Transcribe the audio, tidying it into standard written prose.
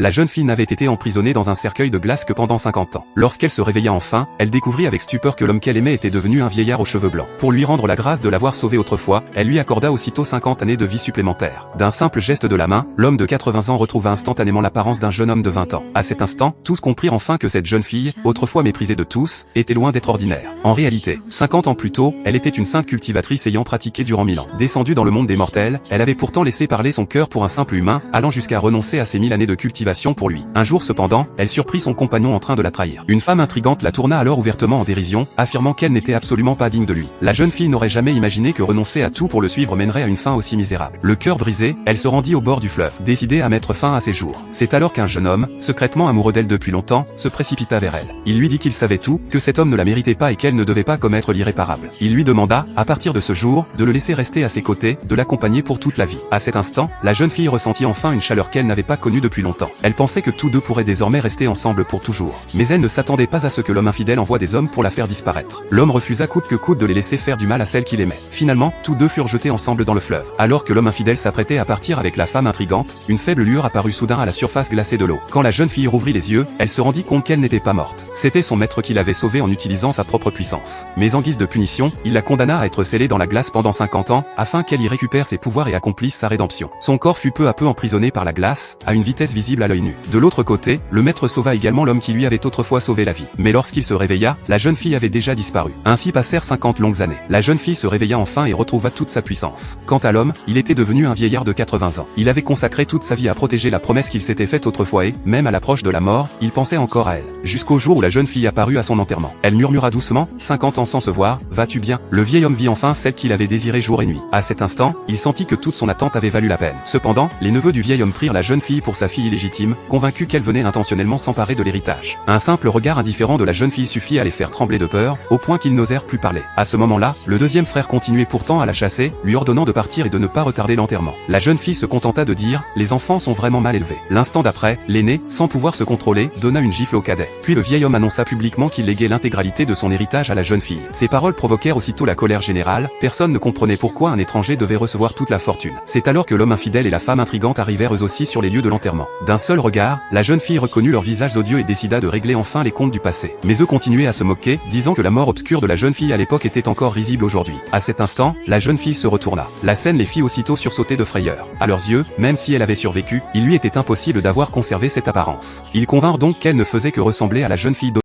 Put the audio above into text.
La jeune fille n'avait été emprisonnée dans un cercueil de glace que pendant 50 ans. Lorsqu'elle se réveilla enfin, elle découvrit avec stupeur que l'homme qu'elle aimait était devenu un vieillard aux cheveux blancs. Pour lui rendre la grâce de l'avoir sauvée autrefois, elle lui accorda aussitôt 50 années de vie supplémentaires. D'un simple geste de la main, l'homme de 80 ans retrouva instantanément l'apparence d'un jeune homme de 20 ans. À cet instant, tous comprirent enfin que cette jeune fille, autrefois méprisée de tous, était loin d'être ordinaire. En réalité, 50 ans plus tôt, elle était une simple cultivatrice ayant pratiqué durant 1000 ans. Descendue dans le monde des mortels, elle avait pourtant laissé parler son cœur pour un simple humain, allant jusqu'à renoncer à ces 1000 années de cultivation pour lui. Un jour cependant, elle surprit son compagnon en train de la trahir. Une femme intrigante la tourna alors ouvertement en dérision, affirmant qu'elle n'était absolument pas digne de lui. La jeune fille n'aurait jamais imaginé que renoncer à tout pour le suivre mènerait à une fin aussi misérable. Le cœur brisé, elle se rendit au bord du fleuve, décidée à mettre fin à ses jours. C'est alors qu'un jeune homme, secrètement amoureux d'elle depuis longtemps, se précipita vers elle. Il lui dit qu'il savait tout, que cet homme ne la méritait pas et qu'elle ne devait pas commettre l'irréparable. Il lui demanda, à partir de ce jour, de le laisser rester à ses côtés, de l'accompagner pour toute la vie. À cet instant, la jeune fille ressentit enfin une chaleur qu'elle n'avait pas connue depuis longtemps. Elle pensait que tous deux pourraient désormais rester ensemble pour toujours. Mais elle ne s'attendait pas à ce que l'homme infidèle envoie des hommes pour la faire disparaître. L'homme refusa coûte que coûte de les laisser faire du mal à celle qu'il aimait. Finalement, tous deux furent jetés ensemble dans le fleuve. Alors que l'homme infidèle s'apprêtait à partir avec la femme intrigante, une faible lueur apparut soudain à la surface glacée de l'eau. Quand la jeune fille rouvrit les yeux, elle se rendit compte qu'elle n'était pas morte. C'était son maître qui l'avait sauvée en utilisant sa propre puissance. Mais en guise de punition, il la condamna à être scellée dans la glace pendant 50 ans, afin qu'elle y récupère ses pouvoirs et accomplisse sa rédemption. Son corps fut peu à peu emprisonné par la glace, à une vitesse visible à l'œil nu. De l'autre côté, le maître sauva également l'homme qui lui avait autrefois sauvé la vie. Mais lorsqu'il se réveilla, la jeune fille avait déjà disparu. Ainsi passèrent 50 longues années. La jeune fille se réveilla enfin et retrouva toute sa puissance. Quant à l'homme, il était devenu un vieillard de 80 ans. Il avait consacré toute sa vie à protéger la promesse qu'il s'était faite autrefois et, même à l'approche de la mort, il pensait encore à elle. Jusqu'au jour où la jeune fille apparut à son enterrement. Elle murmura doucement, 50 ans sans se voir, vas-tu bien? Le vieil homme vit enfin celle qu'il avait désirée jour et nuit. À cet instant, il sentit que toute son attente avait valu la peine. Cependant, les neveux du vieil homme prirent la jeune fille pour sa fille illégitime, convaincus qu'elle venait intentionnellement s'emparer de l'héritage. Un simple regard indifférent de la jeune fille suffit à les faire trembler de peur, au point qu'ils n'osèrent plus parler. À ce moment-là, le deuxième frère continuait pourtant à la chasser, lui ordonnant de partir et de ne pas retarder l'enterrement. La jeune fille se contenta de dire, les enfants sont vraiment mal élevés. L'instant d'après, l'aîné, sans pouvoir se contrôler, donna une gifle au cadet. Puis le vieil homme annonça publiquement qu'il léguait l'intégralité de son héritage à la jeune fille. Ces paroles provoquèrent aussitôt la colère générale, personne ne comprenait pourquoi un étranger devait recevoir toute la fortune. C'est alors que l'homme infidèle et la femme intrigante arrivèrent eux aussi sur les lieux de l'enterrement. D'un seul regard, la jeune fille reconnut leurs visages odieux et décida de régler enfin les comptes du passé. Mais eux continuaient à se moquer, disant que la mort obscure de la jeune fille à l'époque était encore risible aujourd'hui. À cet instant, la jeune fille se retourna. La scène les fit aussitôt sursauter de frayeur. À leurs yeux, même si elle avait survécu, il lui était impossible d'avoir conservé cette apparence. Ils convinrent donc qu'elle ne faisait que ressembler à la jeune fille